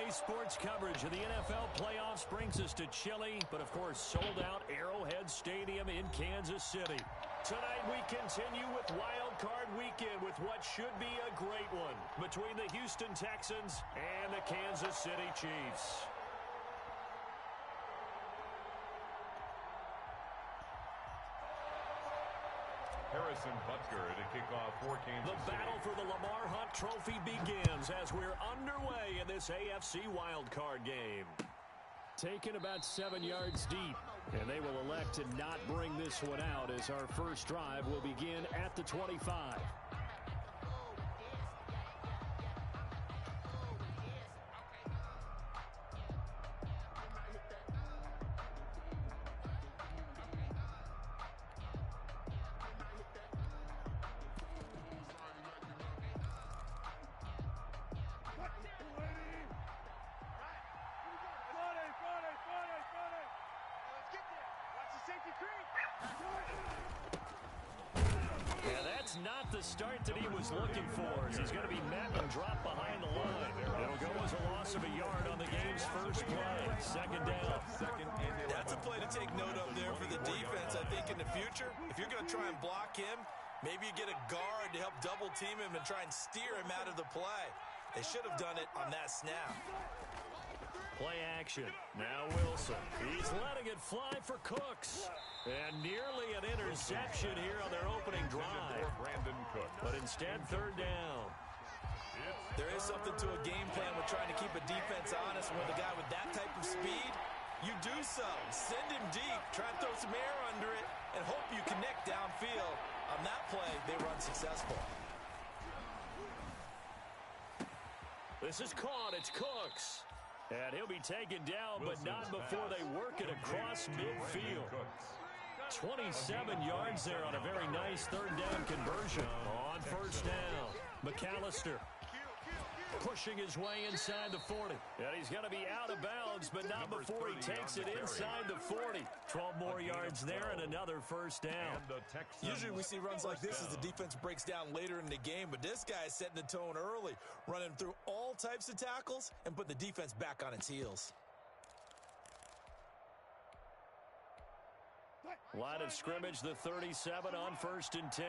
Today's sports coverage of the NFL playoffs brings us to chilly, but of course sold-out Arrowhead Stadium in Kansas City. Tonight we continue with Wild Card Weekend with what should be a great one between the Houston Texans and the Kansas City Chiefs. Harrison Butker to kick off for Kansas City. The battle for the Lamar Hunt Trophy begins as we're underway in this AFC wildcard game. Taken about 7 yards deep, and they will elect to not bring this one out as our first drive will begin at the 25. Yeah, that's not the start that he was looking for, as he's going to be met and dropped behind the line. It'll go as a loss of a yard on the game's first play. Second down. That's a play to take note of there for the defense. I think in the future, if you're going to try and block him, maybe you get a guard to help double team him and try and steer him out of the play. They should have done it on that snap. Play action. Now Wilson. He's letting it fly for Cooks. And nearly an interception here on their opening drive. But instead, third down. There is something to a game plan with trying to keep a defense honest. With a guy with that type of speed, you do so. Send him deep. Try and throw some air under it and hope you connect downfield. On that play, they were unsuccessful. This is caught. It's Cooks. And he'll be taken down, but not before they work it across midfield. 27 yards there on a very nice third down conversion. On first down, McAllister pushing his way inside the 40. And he's going to be out of bounds, but not before he takes it inside the 40. 12 more yards there and another first down. Usually we see runs like this as the defense breaks down later in the game, but this guy is setting the tone early, running through all types of tackles and putting the defense back on its heels. Line of scrimmage, the 37 on first and 10.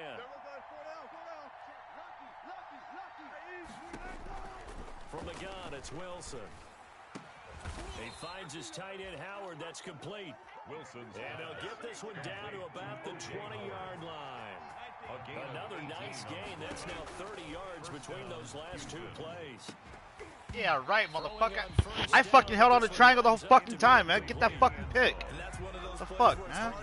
From the gun, it's Wilson. He finds his tight end, Howard. That's complete. And he'll get this one down to about the 20-yard line. Another nice gain. That's now 30 yards between those last two plays. Yeah, right, motherfucker. I fucking held on the triangle the whole fucking time, man. Get that fucking pick. What the fuck, man?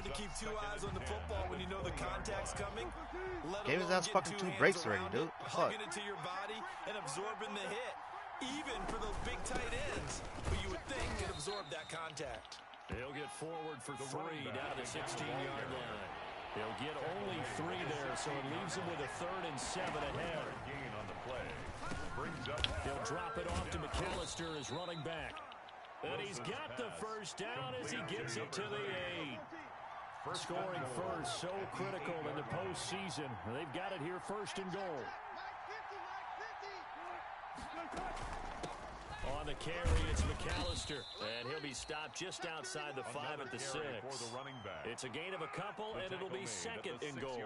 Gave his ass fucking 2 breaks already, dude. Fuck. Hugging it to your body and absorbing the hit. Even for those big tight ends. But you would think it absorbed that contact. He'll get forward for 3 down to the 16-yard line. He'll get only 3 there, so it leaves him with a 3rd and 7 ahead. He'll drop it off to McAllister as running back. And he's got the first down as he gets it to the 8. Scoring first, so critical in the postseason. They've got it here, first and goal. On the carry, it's McAllister. And he'll be stopped just outside the 5 at the 6. It's a gain of a couple, and it'll be second and goal.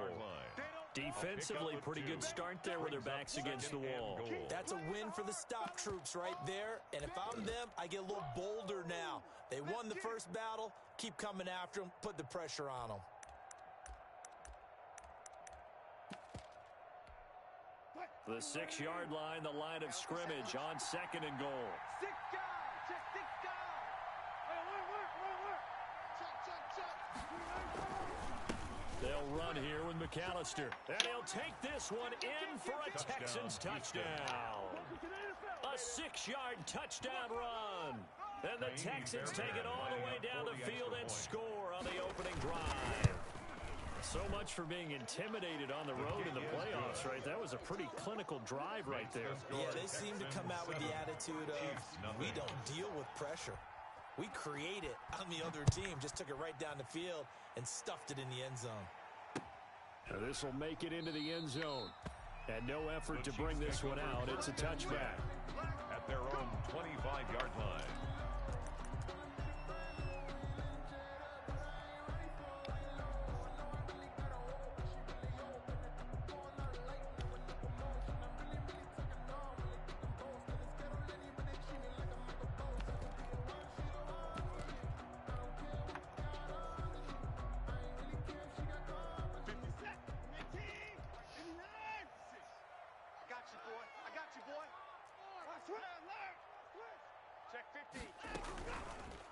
Defensively, pretty good start there with their backs against the wall. That's a win for the stop troops right there. And if I'm them, I get a little bolder now. They won the first battle. Keep coming after them. Put the pressure on them. The 6-yard line, the line of scrimmage on second and goal. They'll run here with McAllister. And he'll take this one in for a Texans touchdown. A 6-yard touchdown run. And the Texans take it all the way down the field and score on the opening drive. So much for being intimidated on the road in the playoffs, right? That was a pretty clinical drive right there. Yeah, they seem to come out with the attitude of, we don't deal with pressure. We create it on the other team. Just took it right down the field and stuffed it in the end zone. This will make it into the end zone. And no effort to bring this one out. It's a touchback. their own 25-yard line.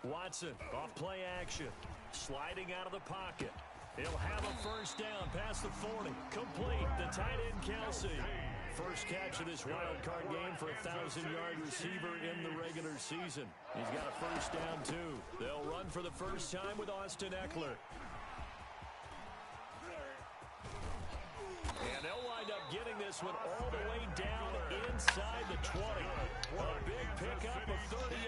Watson off play action, sliding out of the pocket. He'll have a first down past the 40. Complete. The tight end, Kelsey. First catch of this wild card game for a 1,000-yard receiver in the regular season. He's got a first down, too. They'll run for the first time with Austin Eckler. And they'll wind up getting this one all the way down inside the 20. A big pickup of 38.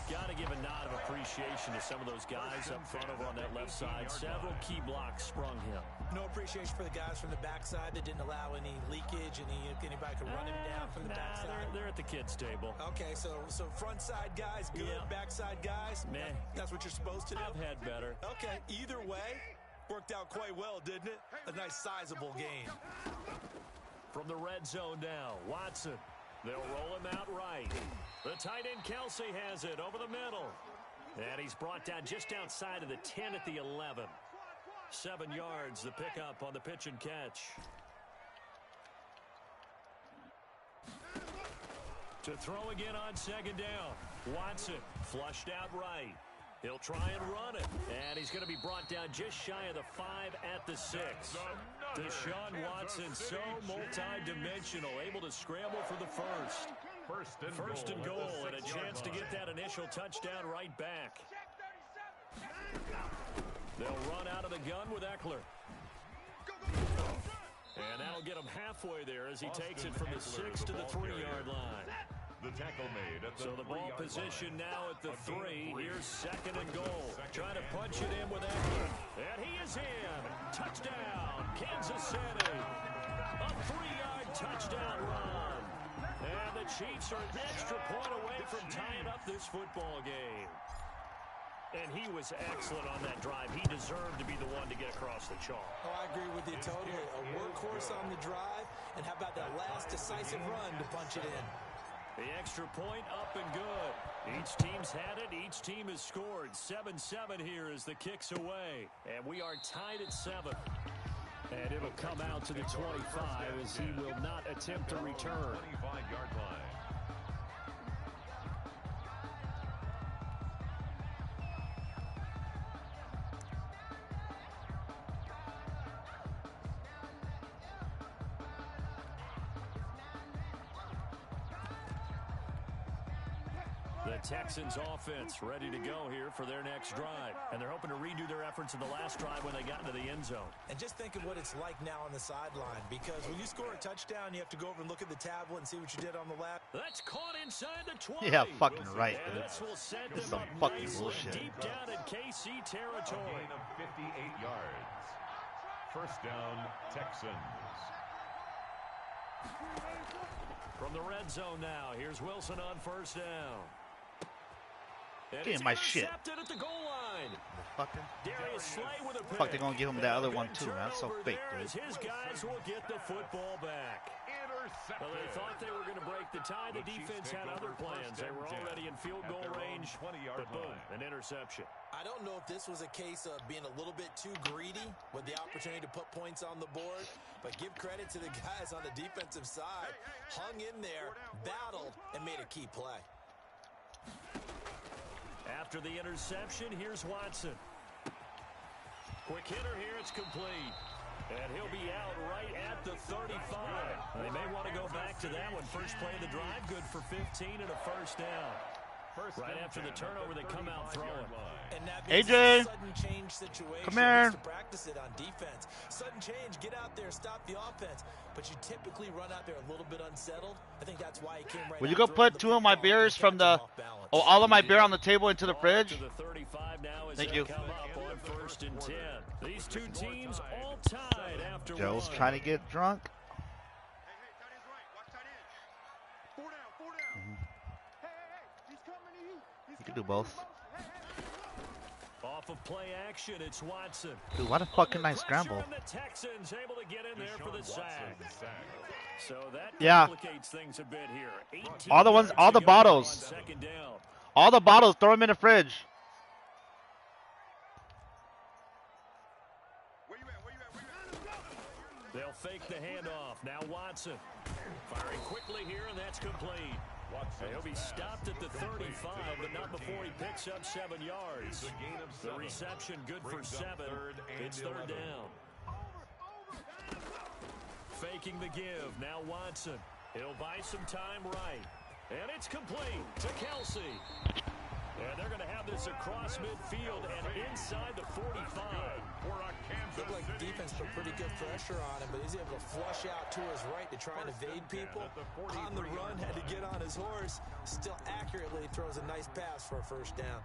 Got to give a nod of appreciation to some of those guys up front over on that left side. Several key blocks sprung him. No appreciation for the guys from the backside that didn't allow any leakage, anybody could run him down from the backside. They're at the kids' table. Okay, so front side guys, good. Yeah. Backside guys, meh. That's what you're supposed to do. I've had better. Okay, either way, worked out quite well, didn't it? A nice sizable gain. From the red zone now, Watson. They'll roll him out right. The tight end, Kelsey, has it over the middle. And he's brought down just outside of the 10 at the 11. 7 yards, the pickup on the pitch and catch. To throw again on second down. Watson flushed out right. He'll try and run it. And he's going to be brought down just shy of the 5 at the 6. Deshaun Watson, so multi-dimensional, able to scramble for the first. First and goal, and a chance to get that initial touchdown right back. They'll run out of the gun with Eckler. And that'll get him halfway there as he takes it from the 6 to the 3-yard line. The tackle made at the so the ball position now at the 3. Here's second and goal. Trying to punch it in with Eckler. And he is in. Touchdown, Kansas City. A 3-yard touchdown run. And the Chiefs are an extra point away from tying up this football game. And he was excellent on that drive. He deserved to be the one to get across the chalk. Oh, I agree with you totally. A workhorse on the drive. And how about that last decisive run to punch it in? The extra point up and good. Each team's had it. Each team has scored. 7-7 here as the kick's away. And we are tied at 7. And it'll come out to the 25 as he will not attempt to return. 25-yard line. The Texans offense ready to go here for their next drive. And they're hoping to redo their efforts in the last drive when they got into the end zone. And just think of what it's like now on the sideline, because when you score a touchdown, you have to go over and look at the tablet and see what you did on the lap. That's caught inside the 20. Yeah, fucking right. And this will set them some up fucking nicely bullshit. deep down in KC territory. A gain of 58 yards. First down, Texans. From the red zone now, here's Wilson on first down. Get in my shit. At the goal line. Fucking. Darius Slay with a pick. Fuck, they're gonna give him that other one too, man. That's so fake, dude. His guys will get the football back. Well, they thought they were going to break the tie. The defense had other plans. They were already in field goal range, but boom, an interception. I don't know if this was a case of being a little bit too greedy with the opportunity to put points on the board, but give credit to the guys on the defensive side. Hung in there, battled, and made a key play. After the interception, here's Watson. Quick hitter here, it's complete. And he'll be out right at the 35. They may want to go back to that one. First play of the drive, good for 15 and a first down. Right after the turnover, they come out throwing. And that AJ, a sudden change situation. come here. To practice it on defense. Sudden change, get out there, stop the offense. But you typically run out there a little bit unsettled. I think that's why he came right. Will you go put 2 of my beers from the, all of my beer on the table into the fridge? Thank you. First and 10. These two teams all tied after Joe's one. trying to get drunk. You do both. Off of play action, it's Watson. Dude, what a fucking nice scramble. The Texans able to get in there for the sack. So that complicates things a bit here. All the ones, all the bottles. All the bottles, throw them in the fridge. They'll fake the handoff. Now Watson. Firing quickly here, and that's complete. He'll be stopped at the 35, but not before he picks up 7 yards. The reception good for 7. It's third down. Faking the give. Now Watson. He'll buy some time right. And it's complete to Kelsey. And they're going to have this across midfield and inside the 45. Looked like the defense put pretty good pressure on him, but he's able to flush out to his right to try and evade people. On the run, had to get on his horse. Still accurately throws a nice pass for a first down.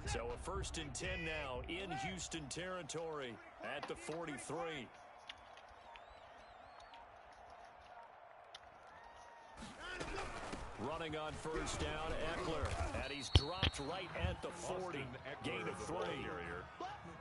So a 1st and 10 now in Houston territory at the 43. Running on first down, Eckler, and he's dropped right at the 40. Gain of 3.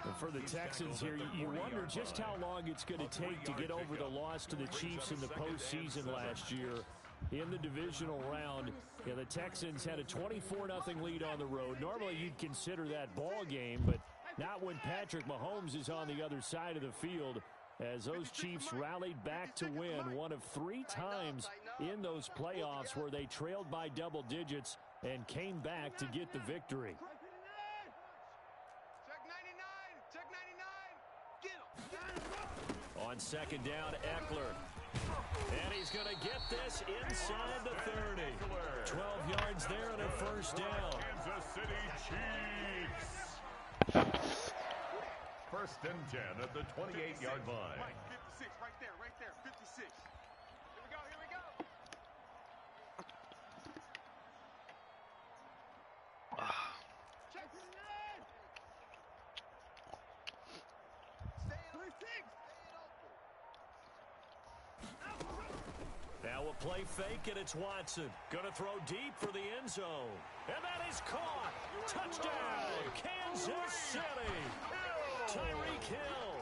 And for the Texans here, you wonder just how long it's going to take to get over the loss to the Chiefs in the postseason last year. In the divisional round, the Texans had a 24-0 lead on the road. Normally, you'd consider that ball game, but not when Patrick Mahomes is on the other side of the field, as those Chiefs rallied back to win one of 3 times in those playoffs where they trailed by double digits and came back to get the victory. On second down, Eckler. And he's going to get this inside the 30. 12 yards there and a first down. Kansas City Chiefs. 1st and 10 at the 28-yard line. 56, right there, 56. Here we go. Check it in. Stay on 6. Now a play fake, and it's Watson. Going to throw deep for the end zone. And that is caught. Touchdown, Kansas City. Tyreek Hill,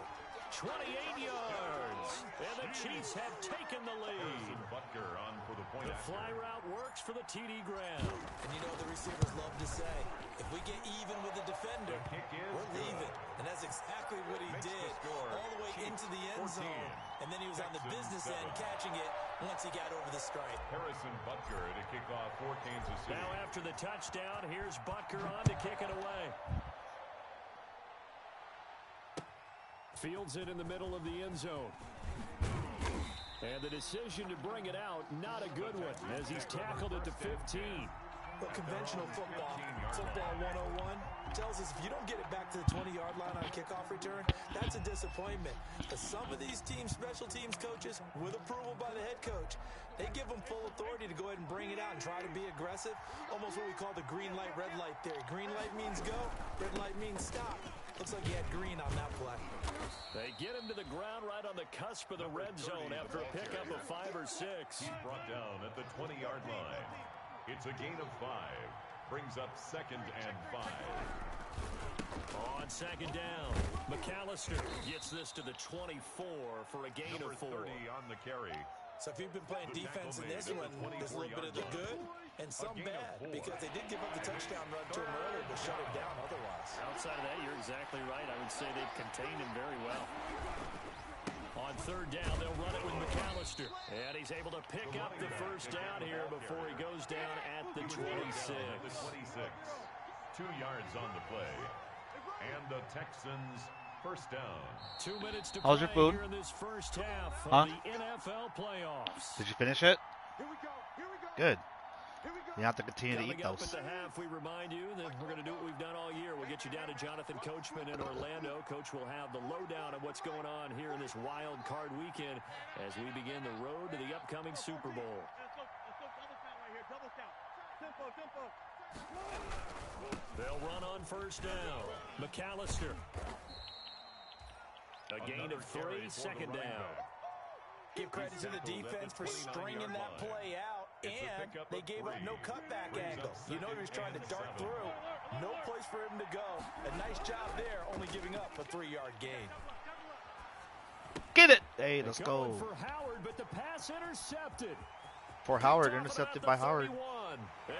28 yards. And the Chiefs have taken the lead. The fly route works for the TD Graham. And you know the receivers love to say, if we get even with the defender, we're leaving. And that's exactly what he did, all the way into the end zone. And then he was on the business end catching it once he got over the stripe. Harrison Butker to kick off for Kansas City. Now after the touchdown, here's Butker on to kick it away. Fields it in the middle of the end zone. And the decision to bring it out, not a good one, as he's tackled at the 15. But conventional football 101, tells us if you don't get it back to the 20-yard line on a kickoff return, that's a disappointment. But some of these special teams coaches, with approval by the head coach, they give them full authority to go ahead and bring it out and try to be aggressive. Almost what we call the green light, red light theory. Green light means go, red light means stop. Looks like he had green on that play. They get him to the ground right on the cusp of the red zone after a pickup of 5 or 6. He's brought down at the 20-yard line. It's a gain of 5. Brings up 2nd and 5. On second down, McAllister gets this to the 24 for a gain of 4. 30 on the carry. So if you've been playing defense in this one, there's a little bit of the good and some bad, because they did give up the touchdown run to him earlier, but shut him down otherwise. Outside of that, you're exactly right. I would say they've contained him very well. On third down, they'll run it with McAllister. And he's able to pick up the first down here before he goes down at the 26. 2 yards on the play. And the Texans first down. 2 minutes to How's your play food? here in this first half of the NFL playoffs. Did you finish it? Here we go. Good. You have to continue to eat Coming up those. at the half, we remind you that we're going to do what we've done all year. We'll get you down to Jonathan Coachman in Orlando. Coach will have the lowdown on what's going on here in this wild card weekend as we begin the road to the upcoming Super Bowl. They'll run on first down. McAllister. A gain of 3, second down. Give credit to the defense for stringing that play out, and they gave up no cutback angle. You know he was trying to dart through. No place for him to go. A nice job there, only giving up a 3-yard gain. Get it! Hey, let's go. For Howard, but the pass intercepted. For Howard, intercepted by Howard.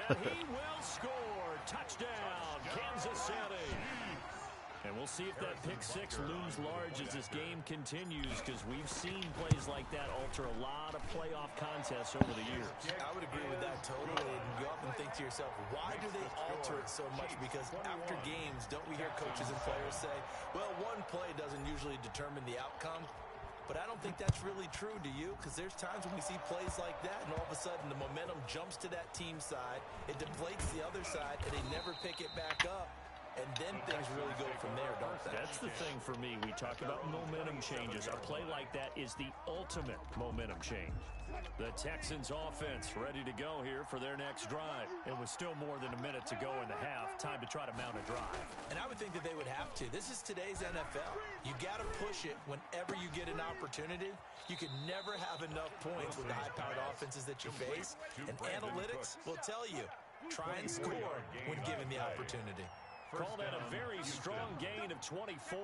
And he will score. Touchdown, Kansas City. And we'll see if that pick 6 looms large as this game continues, because we've seen plays like that alter a lot of playoff contests over the years. I would agree with that totally. And you often think to yourself, why do they alter it so much? Because after games, don't we hear coaches and players say, well, one play doesn't usually determine the outcome. But I don't think that's really true, do you? Because there's times when we see plays like that, and all of a sudden the momentum jumps to that team side, it deflates the other side, and they never pick it back up. And then things really go from there, don't they? That's the thing for me. We talk about momentum changes. A play like that is the ultimate momentum change. The Texans offense ready to go here for their next drive. And with still more than a minute to go in the half, time to try to mount a drive. And I would think that they would have to. This is today's NFL. You got to push it whenever you get an opportunity. You can never have enough points with the high-powered offenses that you face. And analytics will tell you, try and score when given the opportunity. Call that a very strong gain of 24.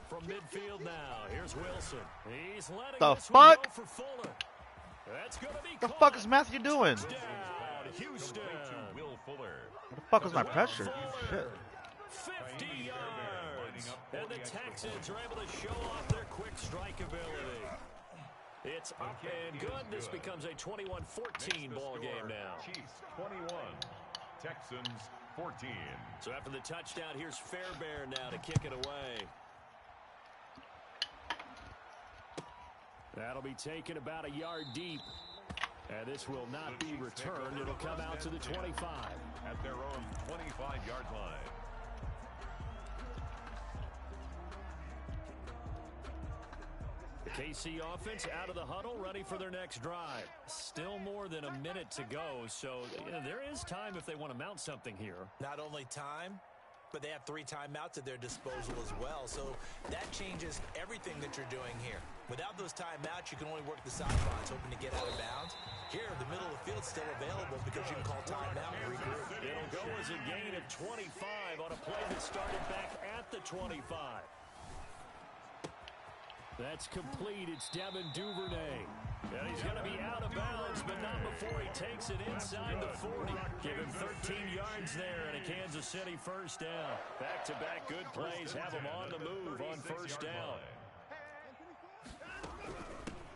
From midfield now, here's Wilson. He's letting The this one fuck? go for Fuller. That's gonna be The caught. fuck is Matthew doing? Touchdown, Houston. Will Fuller. What the fuck was my pressure? Shit. 50 yards. And the Texans are able to show off their quick strike ability. It's up and good. This becomes a 21-14 ball game now. Chiefs 21, Texans 14. So after the touchdown, here's Fairbairn now to kick it away. That'll be taken about a yard deep. And this will not be returned. It'll come out to the 25. At their own 25-yard line. The KC offense out of the huddle, ready for their next drive. Still more than a minute to go, so there is time if they want to mount something here. Not only time, but they have 3 timeouts at their disposal as well. So that changes everything that you're doing here. Without those timeouts, you can only work the sidelines, hoping to get out of bounds. Here, the middle of the field's still available because you can call timeout and regroup. It'll go as a gain of 25 on a play that started back at the 25. That's complete. It's Devin Duvernay. And he's going to be out of bounds, but not before he takes it inside the 40. Give him 13 yards there and a Kansas City first down. Back-to-back good plays have him on the move on first down.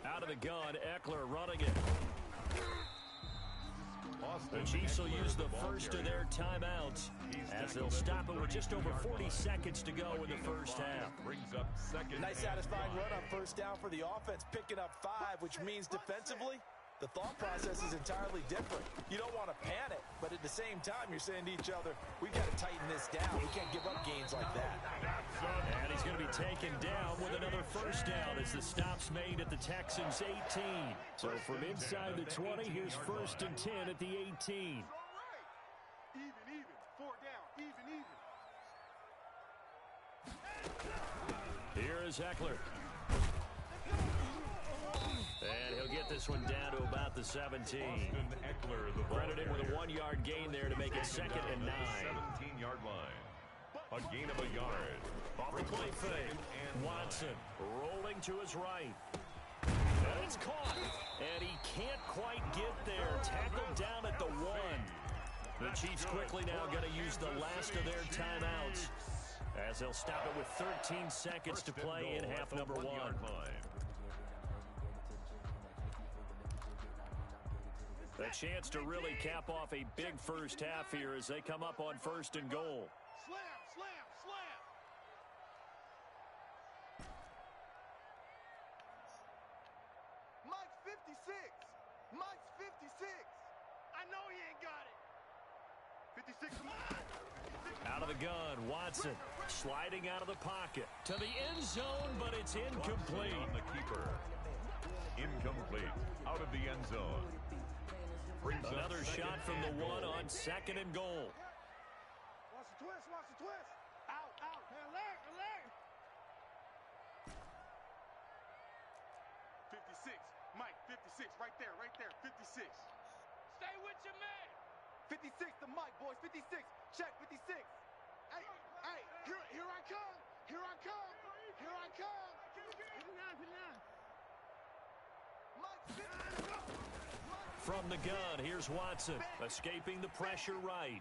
Out of the gun, Eckler running it. The Chiefs will use the first of their timeouts as they'll stop it with just over 40 seconds to go in the first half. Nice satisfying run on first down for the offense, picking up 5, which means defensively, the thought process is entirely different. You don't want to panic, but at the same time, you're saying to each other, we've got to tighten this down. We can't give up gains like that. And he's going to be taken down with another first down as the stop's made at the Texans' 18. So from inside the 20, here's first and 10 at the 18. Even. 4 down. Even. Here is Eckler. And he'll get this one down to about the 17. Credited with a 1-yard gain there to make it 2nd and 9. 17-yard line. A gain of a yard. Off the play fake. Watson rolling to his right. And it's caught. And he can't quite get there. Tackled down at the 1. The Chiefs quickly now going to use the last of their timeouts as they'll stop it with 13 seconds to play in half number 1. A chance to really cap off a big first half here as they come up on 1st and goal. Slam. Mike's 56. Mike's 56. I know he ain't got it. 56. Out of the gun, Watson sliding out of the pocket to the end zone, but it's incomplete. On the keeper. Incomplete. Out of the end zone. Another shot from the one on 2nd and goal. Watch the twist, watch the twist. Out, out. Alert, alert. 56. Mike, 56. Right there, 56. Stay with your man. 56 to Mike, boys. 56. Check, 56. Hey, hey, here I come. Here I come. Here I come. Put it on, put it on. Mike, 50. From the gun, here's Watson, escaping the pressure right.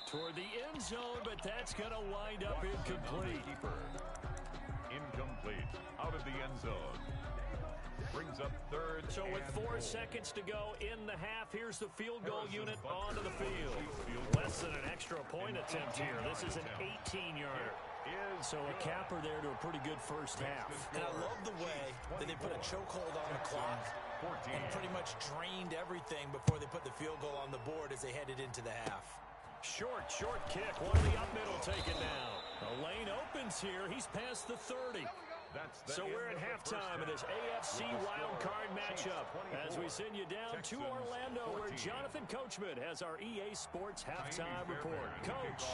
Toward the end zone, but that's going to wind up incomplete. Incomplete. Out of the end zone. Brings up 3rd. So with 4 seconds to go in the half, here's the field goal unit onto the field. Less than an extra point attempt here. This is an 18-yarder. So a capper there to a pretty good first half. And I love the way that they put a chokehold on the clock and pretty much drained everything before they put the field goal on the board as they headed into the half. Short kick. One of the up middle taken down. The lane opens here. He's past the 30. So we're at halftime of this AFC wildcard matchup as we send you down to Orlando where Jonathan Coachman has our EA Sports halftime report. Coach,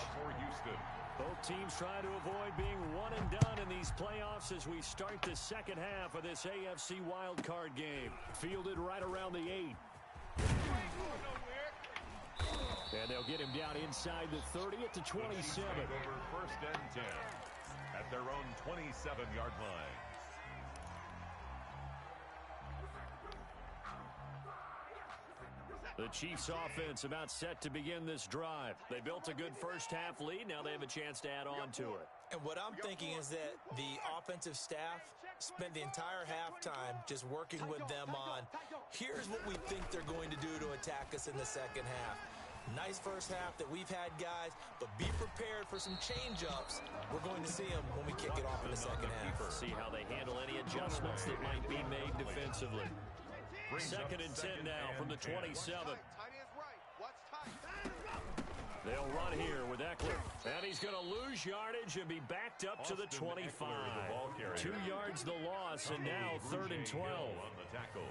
both teams trying to avoid being one and done in these playoffs as we start the second half of this AFC wildcard game. Fielded right around the 8. And they'll get him down inside the 30 at the 27. Over 1st and 10 at their own 27-yard line. The Chiefs offense about set to begin this drive. They built a good first half lead. Now they have a chance to add on to it. And what I'm thinking is that the offensive staff spent the entire halftime just working with them on, here's what we think they're going to do to attack us in the second half. Nice first half that we've had, guys, but be prepared for some change-ups. We're going to see them when we kick it off in the second half. See how they handle any adjustments that might be made defensively. 2nd and 10 now from the 27. They'll run here with Eckler. And he's going to lose yardage and be backed up to the 25. 2 yards the loss, and now 3rd and 12. On the tackle.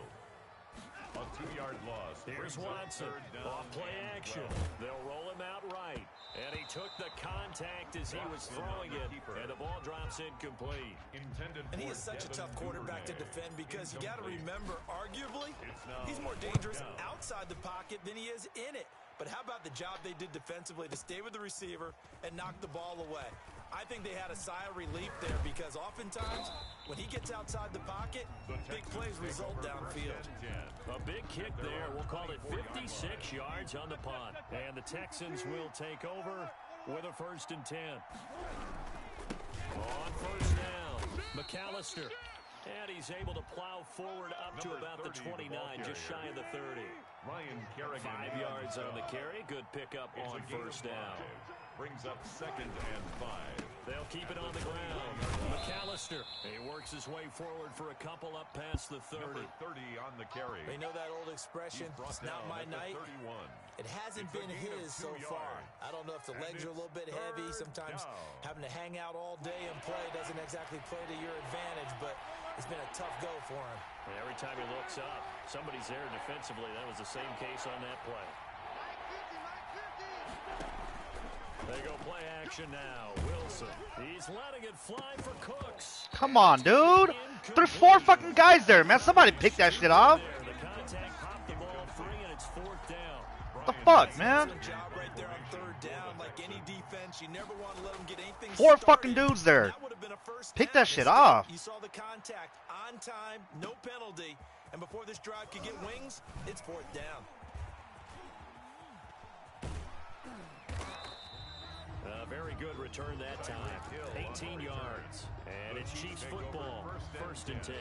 A 2-yard loss. Here's Watson. Off play action. They'll roll him out right. And he took the contact as he was throwing it. And the ball drops incomplete. And he is such a tough quarterback to defend because you got to remember, arguably, he's more dangerous outside the pocket than he is in it. But how about the job they did defensively to stay with the receiver and knock the ball away? I think they had a sigh of relief there because oftentimes when he gets outside the pocket, big plays result downfield. A big kick there. We'll call it 56 yards on the punt. And the Texans will take over with a 1st and 10. On 1st down, McAllister. And he's able to plow forward up to about the 29, just shy of the 30. 5 yards on the carry. Good pickup on 1st down. Brings up 2nd and 5. They'll keep it on the ground. McAllister. He works his way forward for a couple up past the 30. Number 30 on the carry. You know that old expression, it's not my night? It hasn't been his so far. I don't know if the legs are a little bit heavy. Sometimes having to hang out all day and play doesn't exactly play to your advantage, but it's been a tough go for him. And every time he looks up, somebody's there defensively. That was the same case on that play. They go play action now. Wilson. He's letting it fly for Cooks. Come on, dude. There's 4 fucking guys there, man. Somebody pick that shit off. The contact popped the ball free, and it's 4th down. What the fuck, man? Job right there on 3rd down. Like any defense, you never want to let them get anything 4 started. fucking dudes there. That would have been a first Pick down. that shit off. You saw the contact on time, no penalty, and before this drive could get wings, it's 4th down. A very good return that time. 18 yards. And it's Chiefs football. 1st and 10.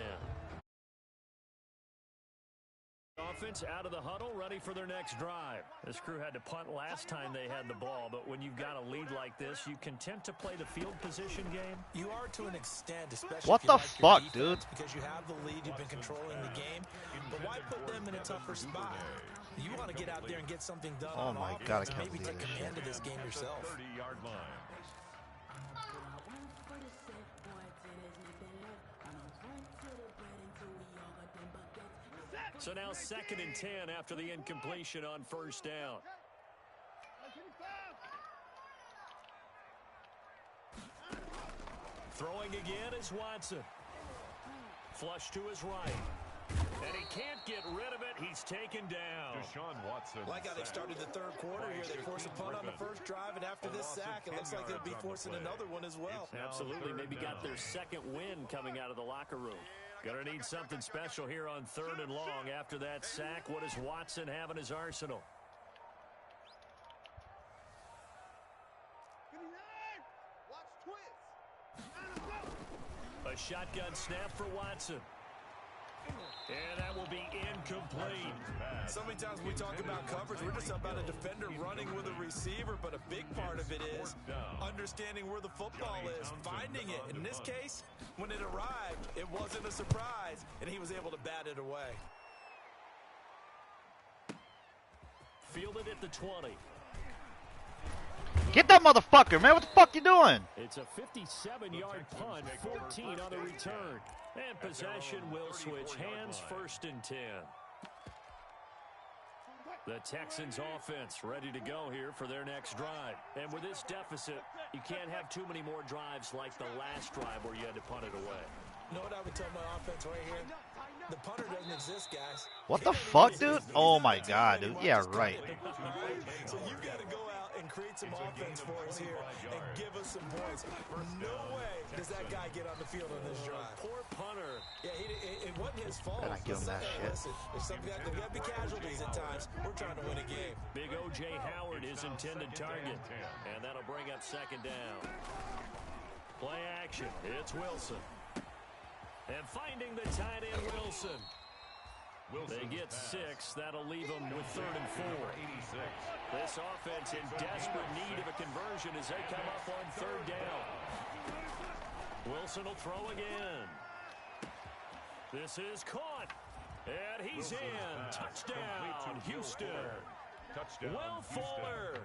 Offense out of the huddle, ready for their next drive. This crew had to punt last time they had the ball, but when you've got a lead like this, you content to play the field position game? You are to an extent, especially What if you the like your fuck, defense, dude? because you have the lead, you've been controlling the game. But why put them in a tougher spot? You want to get out there and get something done Oh on my offense, God, I can't maybe believe take this command of this game yourself. 30-yard line. So now 2nd and 10 after the incompletion on first down. Throwing again is Watson. Flush to his right. And he can't get rid of it. He's taken down. Deshaun Watson. Like how they started the third quarter here. They forced a punt on the first drive, and after this sack, it looks like they'll be forcing another one as well. Absolutely. Maybe got their second win coming out of the locker room. Gonna need something special here on 3rd and long. After that sack, what does Watson have in his arsenal? A shotgun snap for Watson. And that will be incomplete. So many times we talk about coverage, we're just about a defender running with a receiver, but a big part of it is understanding where the football is, finding it. In this case, when it arrived, it wasn't a surprise, and he was able to bat it away. Fielded at the 20. Get that motherfucker, man. What the fuck you doing? It's a 57-yard punt, 14 on the return. And possession will switch hands, 1st and 10. The Texans offense ready to go here for their next drive. And with this deficit, you can't have too many more drives like the last drive where you had to punt it away. You know what I would tell my offense right here? The punter doesn't exist, guys. What the fuck, dude? Oh my god, dude. Yeah, right. So you got to go out and create some offense for us here and give us some points. No way does that guy get on the field on this drive. Poor punter. Yeah, it wasn't his fault. Better not give him that shit. Listen, there's got to be casualties at times. We're trying to win a game. Big O.J. Howard, his intended target. And that'll bring up 2nd down. Play action. It's Wilson. And finding the tight end, Wilson. They get 6. That'll leave them with 3rd and 4. This offense in desperate need of a conversion as they come up on 3rd down. Wilson will throw again. This is caught. And he's in. Touchdown, Houston. Will Fuller.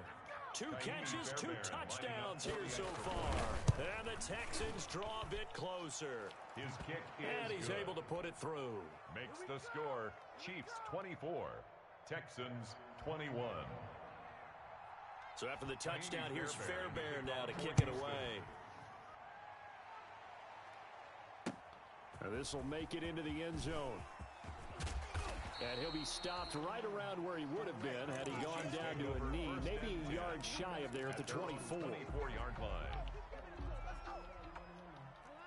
2 catches, 2 touchdowns here so far. And the Texans draw a bit closer. His kick is and he's good. able to put it through. Makes the score Chiefs 24, Texans 21. So after the touchdown, here's Fairbairn now to kick it away. And this will make it into the end zone. And he'll be stopped right around where he would have been had he gone down to a knee, maybe a yard shy of there at the 24-yard line.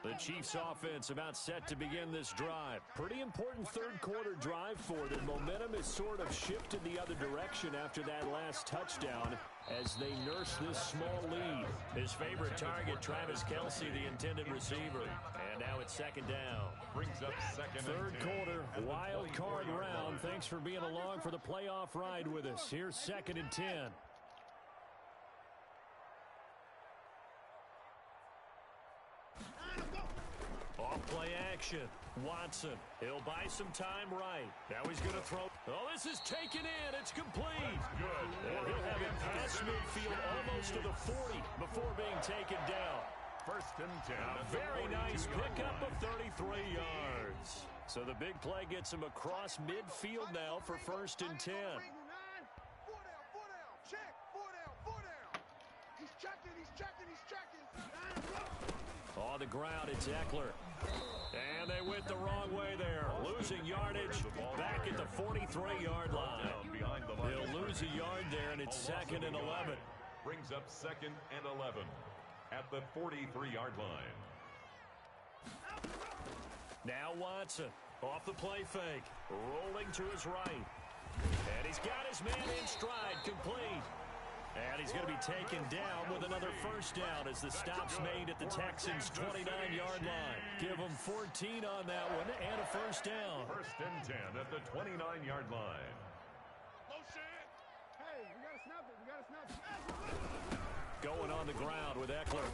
The Chiefs offense about set to begin this drive. Pretty important 3rd quarter drive for them. Momentum has sort of shifted the other direction after that last touchdown as they nurse this small lead. His favorite target, Travis Kelce, the intended receiver. And now it's 2nd down. Brings up 2nd and 3rd quarter, wild card round. Thanks for being along for the playoff ride with us. Here's 2nd and 10. Off play action. Watson. He'll buy some time right. Now he's going to throw. Oh, this is taken in. It's complete. And he'll have it past midfield almost to the 40 before being taken down. 1st and 10. A very nice pickup of 33 yards. So the big play gets him across midfield now for 1st and 10. 4 down, 4 down. Check. 4 down, 4 down. He's checking. On the ground, it's Eckler. And they went the wrong way there. Losing yardage back at the 43-yard line. They'll lose a yard there, and it's 2nd and 11. Brings up 2nd and 11 at the 43-yard line. Now Watson off the play fake. Rolling to his right. And he's got his man in stride, complete. And he's going to be taken down with another 1st down as the stop's made at the Texans' 29-yard line. Give them 14 on that one and a 1st down. 1st and 10 at the 29-yard line. Hey, we got to snap it. Going on the ground with Eckler.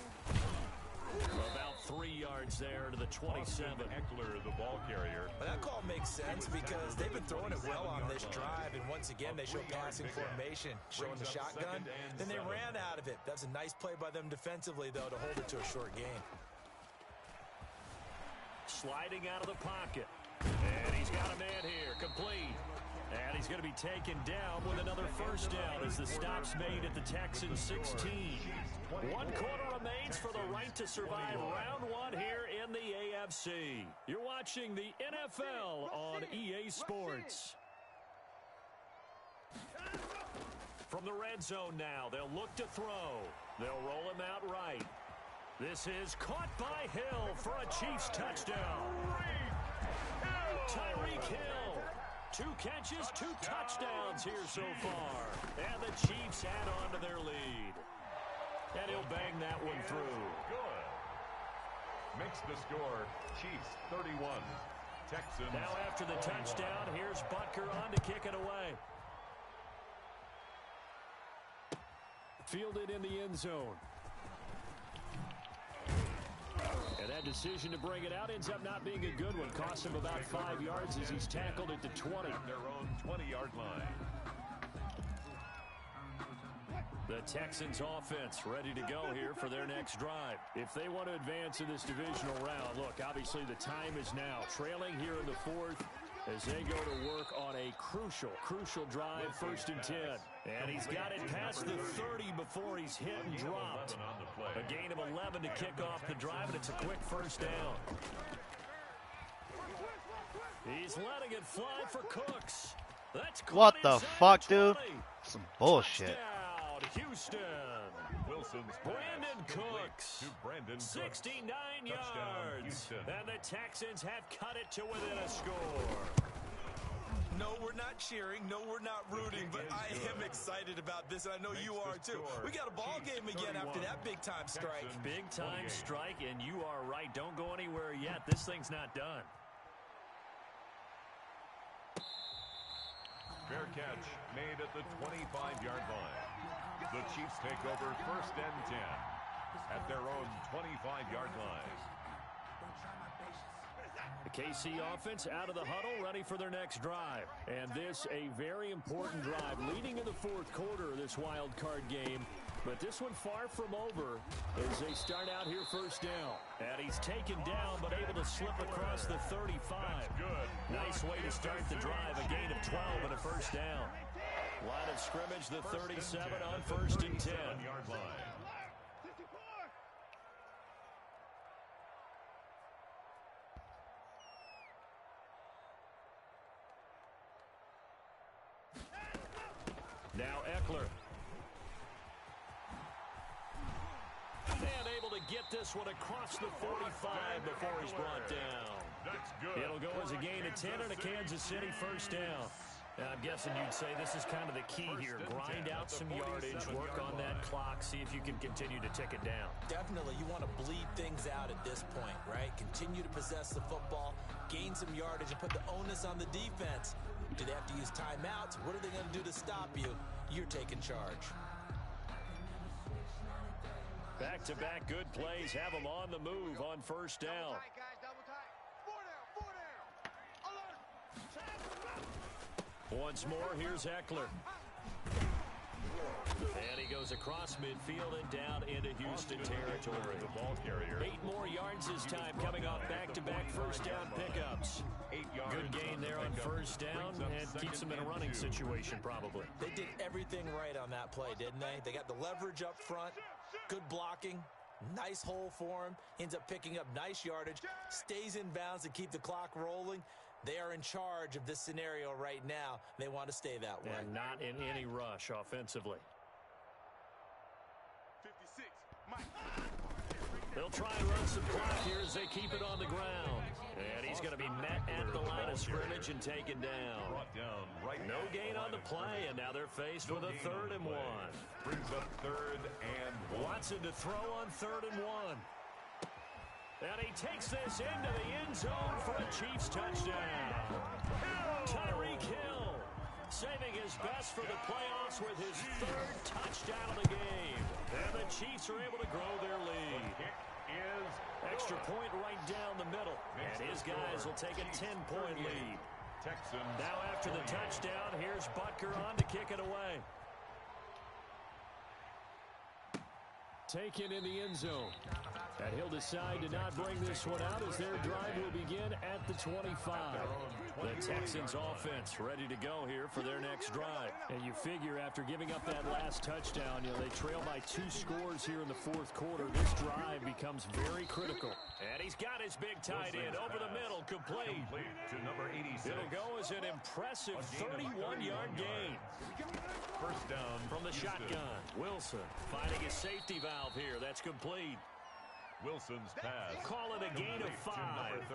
About 3 yards there to the 27. Eckler, the ball carrier. But that call makes sense because they've been throwing it well on this drive, and once again they show passing formation, showing the shotgun. Then they ran out of it. That's a nice play by them defensively, though, to hold it to a short gain. Sliding out of the pocket. And he's got a man here, complete. he's going to be taken down with another first down as the stop's made at the Texans 16. 1 quarter remains for the right to survive round 1 here in the AFC. You're watching the NFL on EA Sports. From the red zone now, they'll look to throw. They'll roll him out right. This is caught by Hill for a Chiefs touchdown. Tyreek Hill. 2 catches, 2 touchdowns here so far. And the Chiefs add on to their lead. And he'll bang that one through. Good. Makes the score Chiefs 31. Texans. Now after the touchdown, here's Butker on to kick it away. Fielded in the end zone. And that decision to bring it out ends up not being a good one. Cost him about 5 yards as he's tackled at the 20. At their own 20-yard line. The Texans offense ready to go here for their next drive. If they want to advance in this divisional round, look, obviously the time is now. Trailing here in the 4th as they go to work on a crucial drive, 1st and 10. And he's got it past the 30 before he's hit and dropped. A gain of 11 to kick off the drive, and it's a quick first down. He's letting it fly for Cooks. That's what the fuck, dude? Some bullshit. Houston. Wilson's Brandon Cooks. To Brandon 69 Cooks. yards. And the Texans have cut it to within a score. No, we're not cheering. No, we're not rooting. But I am excited about this, and I know you are too. We got a ball game again after that big-time strike. Big-time strike, and you are right. Don't go anywhere yet. This thing's not done. Fair catch made at the 25-yard line. The Chiefs take over 1st and 10 at their own 25-yard line. The KC offense out of the huddle, ready for their next drive. And this a very important drive leading in the 4th quarter of this wild card game. But this one far from over as they start out here 1st down. And he's taken down but able to slip across the 35. Good. Nice way to start the drive. A gain of 12 and a 1st down. Line of scrimmage, the 37 on 1st and 10. Yard line. Now Eckler. And able to get this one across the 45 before he's brought down. That's good. It'll go as a gain of 10 and a Kansas City 1st down. And I'm guessing you'd say this is kind of the key here. Grind out some yardage, work on that clock, see if you can continue to tick it down. Definitely, you want to bleed things out at this point, right? Continue to possess the football, gain some yardage, and put the onus on the defense. Do they have to use timeouts? What are they going to do to stop you? You're taking charge. Back-to-back good plays have them on the move on 1st down. Once more, here's Eckler. And he goes across midfield and down into Houston territory. The ball carrier. 8 more yards this time, coming off back-to-back 1st down pickups. 8 yards. Good gain there on 1st down and keeps them in a running situation probably. They did everything right on that play, didn't they? They got the leverage up front, good blocking, nice hole for him, ends up picking up nice yardage, stays in bounds to keep the clock rolling. They are in charge of this scenario right now. They want to stay that way. And not in any rush offensively. 56, Mike. They'll try and run some clock here as they keep it on the ground. And he's going to be met at the line of scrimmage and taken down. Brought down right. No gain on the play, and now they're faced with a 3rd and 1. Brings up 3rd and 1. Watson to throw on 3rd and 1. And he takes this into the end zone for a Chiefs touchdown. Tyreek Hill saving his best for the playoffs with his 3rd touchdown of the game. And the Chiefs are able to grow their lead. Extra point right down the middle. And his guys will take a 10-point lead. Texans. Now after the touchdown, here's Butker on to kick it away. Taken in the end zone. And he'll decide to not bring this one out as their drive will begin at the 25. The Texans offense ready to go here for their next drive. And you figure after giving up that last touchdown, they trail by 2 scores here in the fourth quarter. This drive becomes very critical. And he's got his big tight end over the middle, complete. To number 86. It'll go as an impressive 31-yard gain. First down From the shotgun, Wilson finding his safety valve here. That's complete. Wilson's pass. Call it a gain of 5,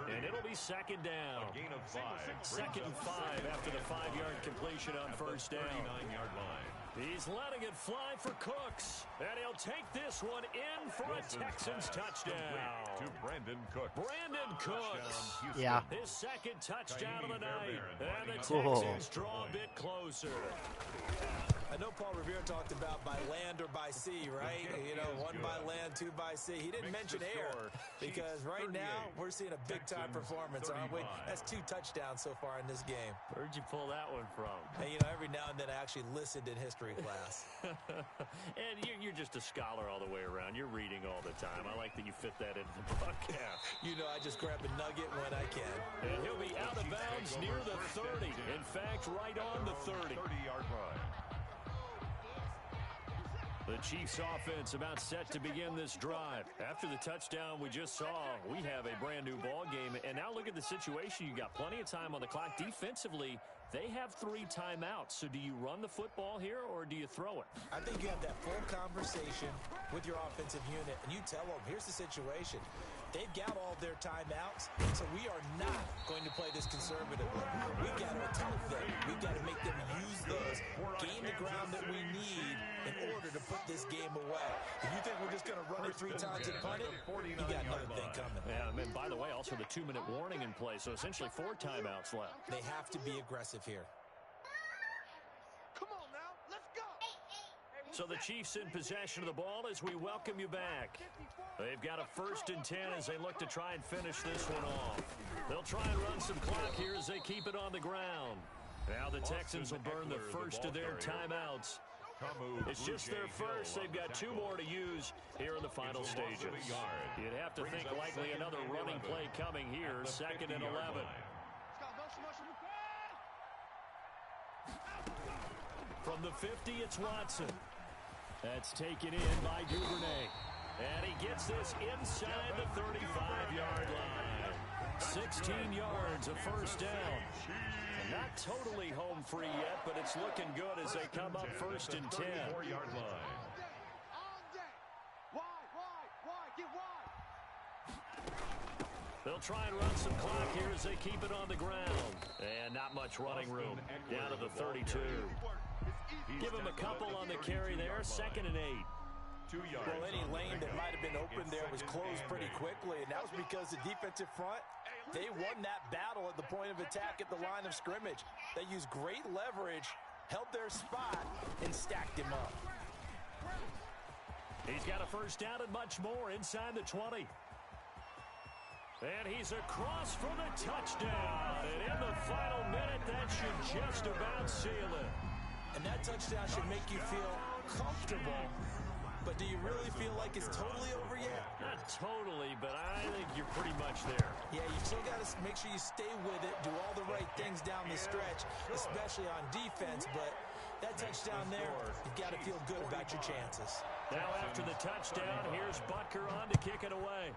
and it'll be second down. A gain of 5. Second and 5 after the 5-yard completion on first down. 39-yard line. He's letting it fly for Cooks, and he'll take this one in for a Texans touchdown. To Brandon Cooks. Brandon Cooks. Yeah. His second touchdown of the night, and the Cool. Texans draw a bit closer. I know Paul Revere talked about by land or by sea, right? One by land, 2 by sea. He didn't mention air because right now we're seeing a big-time performance, aren't we? That's 2 touchdowns so far in this game. Where'd you pull that one from? And, every now and then I actually listened in history class. And you're just a scholar all the way around. You're reading all the time. I like that you fit that into the broadcast. I just grab a nugget when I can. And he'll be out of bounds near the 30. In fact, right on the 30. 30-yard line. The Chiefs offense about set to begin this drive. After the touchdown we just saw, we have a brand new ball game. And now look at the situation. You got plenty of time on the clock. Defensively, they have 3 timeouts. So do you run the football here or do you throw it? I think you have that full conversation with your offensive unit, and you tell them, here's the situation. They've got all their timeouts, so we are not going to play this conservatively. We've got to attack them. We've got to make them use those, gain the ground that we need in order to put this game away. If you think we're just going to run it 3 times and punt it, you got another thing coming. Yeah, and by the way, also the 2-minute warning in play, so essentially 4 timeouts left. They have to be aggressive here. Come on now, let's go. So the Chiefs in possession of the ball as we welcome you back. They've got a 1st and 10 as they look to try and finish this one off. They'll try and run some clock here as they keep it on the ground. Now the Texans will burn the first of their timeouts. It's just their first. They've got 2 more to use here in the final stages. You'd have to think likely another running play coming here, 2nd and 11. From the 50, it's Watson. That's taken in by Duvernay. And he gets this inside the 35-yard line. 16 yards, a first down. Not totally home free yet, but it's looking good as they come up 1st and 10. 34-yard line. They'll try and run some clock here as they keep it on the ground. And not much running room. Down to the 32. Give him a couple on the carry there. 2nd and 8. 2 yards. Well, any lane that might have been open there was closed pretty quickly, and that was because the defensive front, they won that battle at the point of attack at the line of scrimmage. They used great leverage, held their spot, and stacked him up. He's got a first down and much more inside the 20. And he's across for the touchdown. And in the final minute, that should just about seal it. And that touchdown should make you feel comfortable. But do you really feel like it's totally over yet? Not totally, but I think you're pretty much there. Yeah, you still got to make sure you stay with it, do all the right things down the stretch, especially on defense. But that touchdown there, you've got to feel good about your chances. Now after the touchdown, here's Butker on to kick it away.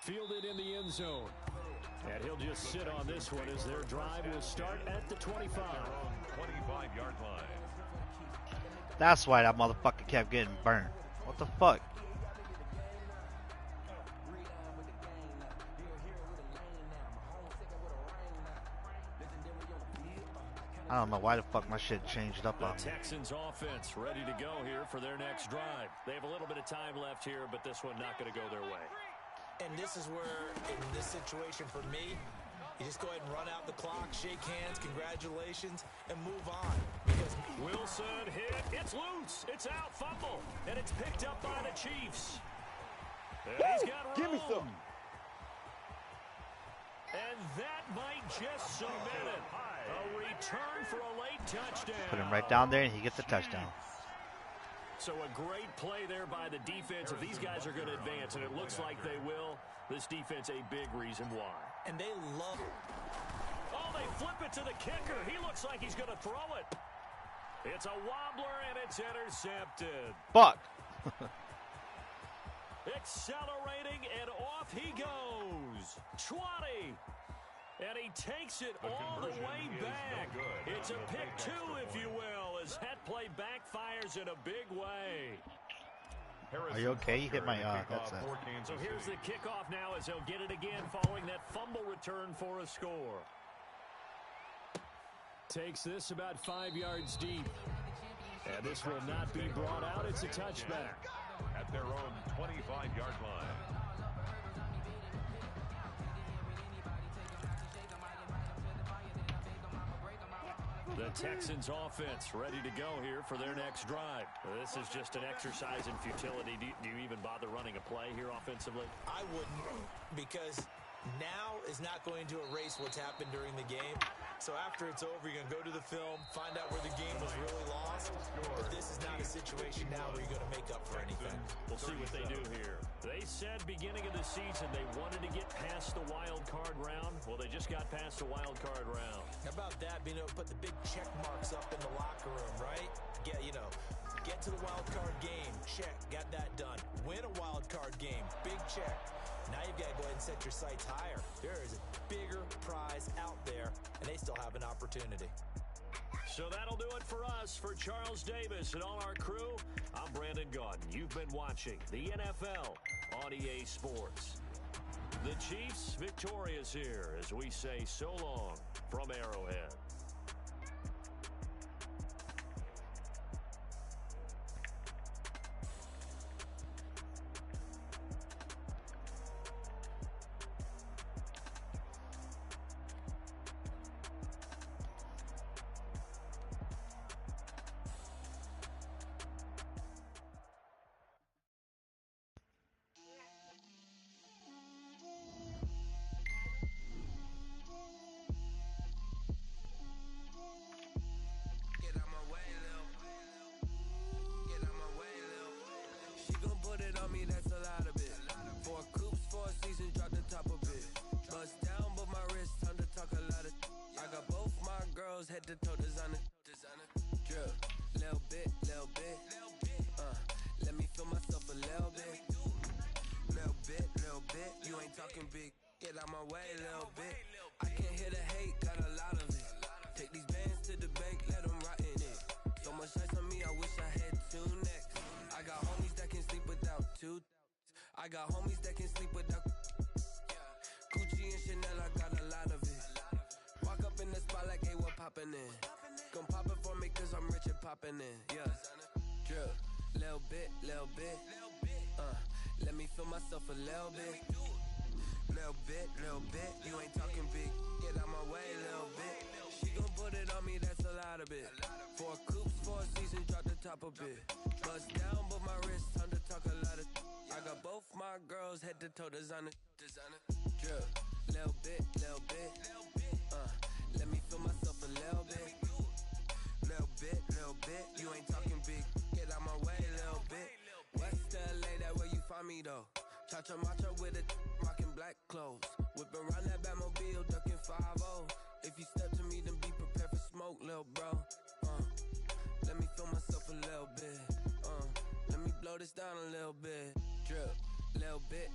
Fielded in the end zone. And he'll just sit on this one as their drive will start at the 25. 25-yard line. That's why that motherfucker kept getting burned. What the fuck? I don't know why the fuck my shit changed up on me. The Texans offense ready to go here for their next drive. They have a little bit of time left here, but this one not going to go their way. And this is where, in this situation for me, you just go ahead and run out the clock, shake hands, congratulations, and move on. Because Wilson hit. It's loose. It's out. Fumble. And it's picked up by the Chiefs. And he's got room. Give me some. And that might just submit it. A return for a late touchdown. Put him right down there and he gets the touchdown. So a great play there by the defense. If these guys are going to advance, and it looks like they will, this defense a big reason why. And they love it. Oh, they flip it to the kicker. He looks like he's going to throw it. It's a wobbler, and it's intercepted. Fuck. Accelerating, and off he goes. 20. And he takes it all the way back. It's a pick two, if you will, as that play backfires in a big way. Are you okay? You hit my headset. So here's the kickoff now as he'll get it again following that fumble return for a score. Takes this about 5 yards deep. And this will not be brought out. It's a touchback. At their own 25-yard line. The Texans offense ready to go here for their next drive. This is just an exercise in futility. Do you even bother running a play here offensively? I wouldn't, because now is not going to erase what's happened during the game. So after it's over, you're going to go to the film, find out where the game was really lost. But this is not a situation now where you're going to make up for anything. We'll see what they do here. They said beginning of the season they wanted to get past the wild card round. Well, they just got past the wild card round. How about that, being able to put the big check marks up in the locker room, right? Get to the wild card game, check, got that done. Win a wild card game, big check. Now you've got to go ahead and set your sights higher. There is a bigger prize out there, and they still have an opportunity. So that'll do it for us. For Charles Davis and all our crew, I'm Brandon Gaudin. You've been watching the NFL on EA Sports. The Chiefs victorious here as we say so long from Arrowhead. Head to toe designer, drill, little bit, let me feel myself a little bit, you ain't talking big, get out my way, little bit, I can't hear the hate, got a lot of it, take these bands to the bank, let them rot in it, so much ice on me, I wish I had two necks, I got homies that can sleep without two, I got homies that can sleep without, Gucci and Chanel, I got a lot of it, walk up in the spot like, hey, what poppin' in? Gon' pop it for me cause I'm rich and poppin' in, yeah. Drill, little bit, let me feel myself a little bit. Little bit, you ain't talking big, get out my way, little bit. She gon' put it on me, that's a lot of it. 4 coops, 4 seasons, drop the top a bit. Bust down, but my wrist, time to talk a lot of. I got both my girls, head to toe designer. Drill, little bit, let me feel myself a little bit. Little bit, you ain't talking big, get out my way, little bit. West LA, that where you find me though. Cha-cha matcha with a rockin' black clothes. Whip around that Batmobile, ducking 5-0. If you step to me, then be prepared for smoke, little bro. Let me feel myself a little bit. Let me blow this down a little bit. Drip, little bit.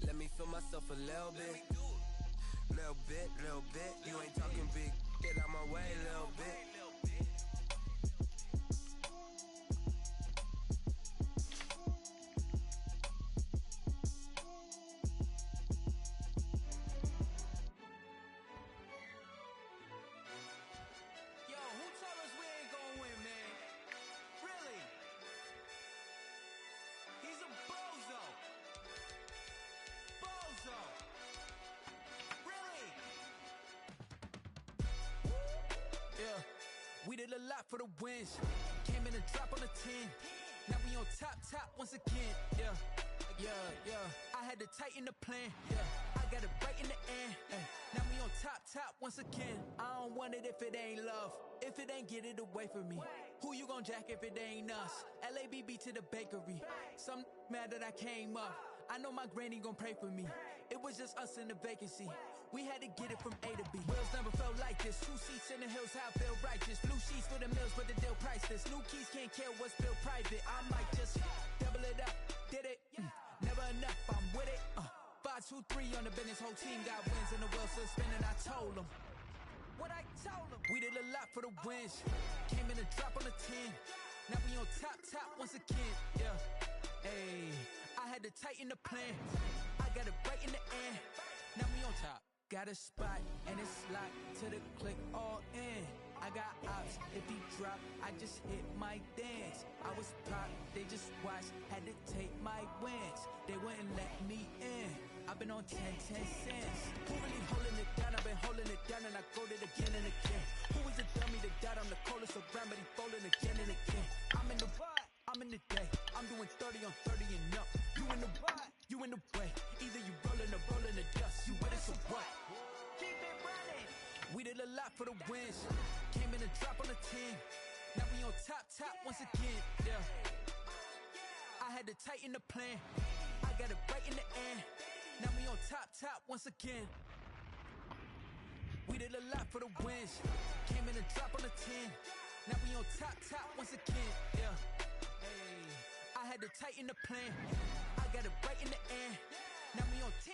Let me feel myself a little bit. Little bit, you ain't talking big, get out my way, little bit. Yo, who told us we ain't gonna win, man? Really? He's a bozo. Yeah, we did a lot for the wins. Came in a drop on the 10. Now we on top once again. Yeah. I had to tighten the plan. Yeah, I got it right in the end. Now we on top once again. I don't want it if it ain't love. If it ain't, get it away from me. Who you gon' jack if it ain't us? LABB to the bakery. Some mad that I came up. I know my granny gon' pray for me. It was just us in the vacancy. We had to get it from A to B. Wheels never felt like this. 2 seats in the hills, how I feel righteous. Blue sheets for the mills, but the deal priceless. New keys can't care what's built private. I might just double it up. Did it? Never enough, I'm with it. 5, 2, 3 on the business. Whole team got wins and the wheels still spinning. I told them what I told them. We did a lot for the wins. Came in a drop on the 10. Now we on top once again. Yeah. Ayy, I had to tighten the plan. I got it right in the end. Now we on top. Got a spot and it's locked to the click all in. I got ops, if he drop, I just hit my dance. I was pop, they just watched, had to take my wins. They wouldn't let me in. I've been on 10 cents. Who really holding it down? I've been holding it down and I go it again and again. Who is the dummy that died on the coldest around, but he folding again and again. I'm in the what? I'm in the day. I'm doing 30 on 30 and up. You in the what? You in the way. Either you rolling or rolling the dust. You with it, so what? Keep it running. We did a lot for the wins. Came in a drop on the 10. Now we on top once again. Yeah. I had to tighten the plan. I got it right in the end. Now we on top once again. We did a lot for the wins. Came in a drop on the 10. Now we on top once again. Yeah. Hey, I had to tighten the plan. I got it right in the end. Now we on 10.